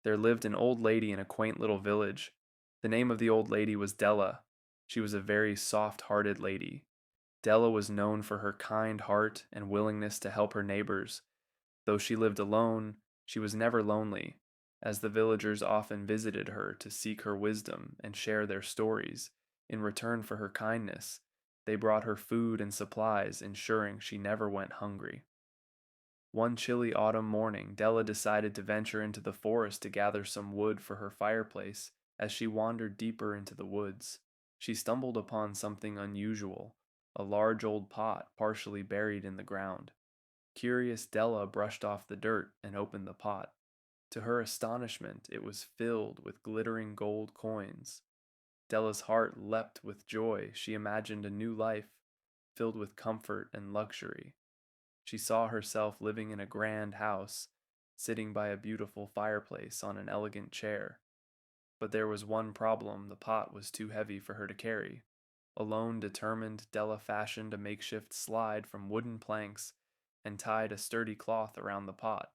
There lived an old lady in a quaint little village. The name of the old lady was Della. She was a very soft-hearted lady. Della was known for her kind heart and willingness to help her neighbors. Though she lived alone, she was never lonely, as the villagers often visited her to seek her wisdom and share their stories. In return for her kindness, they brought her food and supplies, ensuring she never went hungry. One chilly autumn morning, Della decided to venture into the forest to gather some wood for her fireplace. As she wandered deeper into the woods, she stumbled upon something unusual, a large old pot partially buried in the ground. Curious Della brushed off the dirt and opened the pot. To her astonishment, it was filled with glittering gold coins. Della's heart leapt with joy. She imagined a new life, filled with comfort and luxury. She saw herself living in a grand house, sitting by a beautiful fireplace on an elegant chair. But there was one problem: the pot was too heavy for her to carry. Alone, determined, Della fashioned a makeshift slide from wooden planks and tied a sturdy cloth around the pot.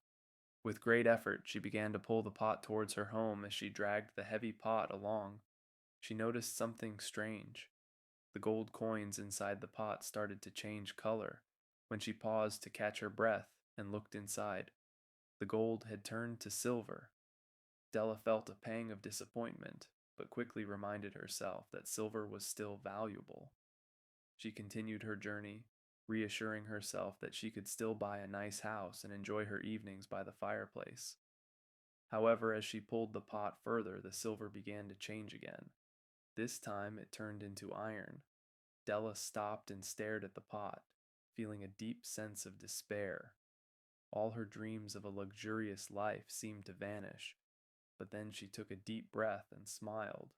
With great effort, she began to pull the pot towards her home. As she dragged the heavy pot along, she noticed something strange. The gold coins inside the pot started to change color. When she paused to catch her breath and looked inside, the gold had turned to silver. Della felt a pang of disappointment, but quickly reminded herself that silver was still valuable. She continued her journey, reassuring herself that she could still buy a nice house and enjoy her evenings by the fireplace. However, as she pulled the pot further, the silver began to change again. This time it turned into iron. Della stopped and stared at the pot, feeling a deep sense of despair. All her dreams of a luxurious life seemed to vanish, but then she took a deep breath and smiled.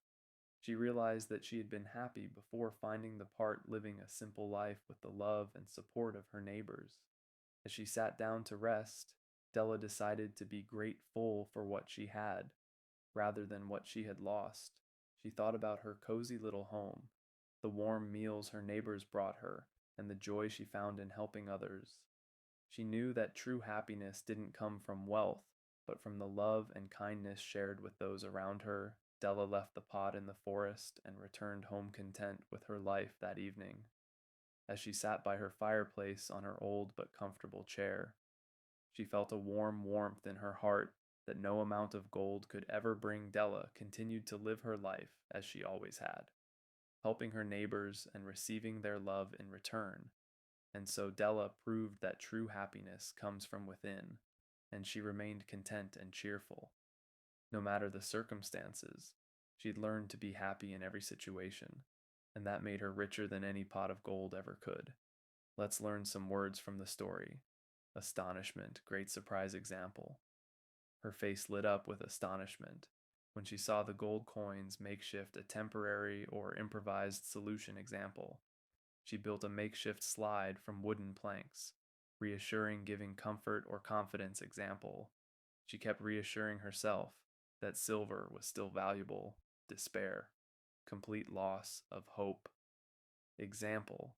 She realized that she had been happy before finding the part living a simple life with the love and support of her neighbors. As she sat down to rest, Della decided to be grateful for what she had, rather than what she had lost. She thought about her cozy little home, the warm meals her neighbors brought her, and the joy she found in helping others. She knew that true happiness didn't come from wealth, but from the love and kindness shared with those around her. Della left the pot in the forest and returned home content with her life that evening. As she sat by her fireplace on her old but comfortable chair, she felt a warm warmth in her heart that no amount of gold could ever bring. Della continued to live her life as she always had, helping her neighbors and receiving their love in return. And so Della proved that true happiness comes from within, and she remained content and cheerful. No matter the circumstances, she'd learned to be happy in every situation, and that made her richer than any pot of gold ever could. Let's learn some words from the story. Astonishment, great surprise. Example. Her face lit up with astonishment when she saw the gold coins. Makeshift, a temporary or improvised solution. Example. She built a makeshift slide from wooden planks. Reassuring, giving comfort or confidence. Example. She kept reassuring herself that silver was still valuable. Despair, complete loss of hope. Example.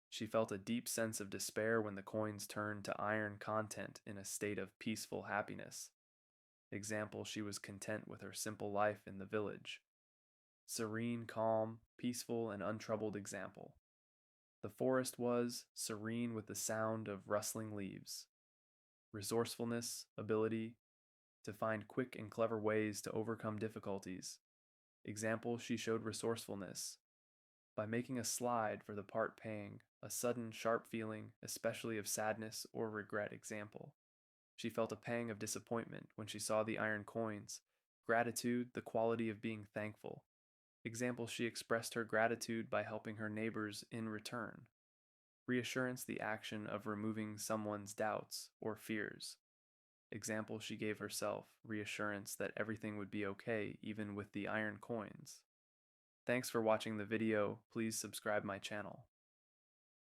She felt a deep sense of despair when the coins turned to iron content in a state of peaceful happiness. Example, she was content with her simple life in the village. Serene, calm, peaceful, and untroubled. Example. The forest was serene with the sound of rustling leaves. Resourcefulness, ability to find quick and clever ways to overcome difficulties. Example, she showed resourcefulness by making a slide for the part pang, a sudden sharp feeling, especially of sadness or regret. Example. She felt a pang of disappointment when she saw the iron coins. Gratitude, the quality of being thankful. Example, she expressed her gratitude by helping her neighbors in return. Reassurance, the action of removing someone's doubts or fears. Example, she gave herself reassurance that everything would be okay even with the iron coins. Thanks for watching the video. Please subscribe my channel.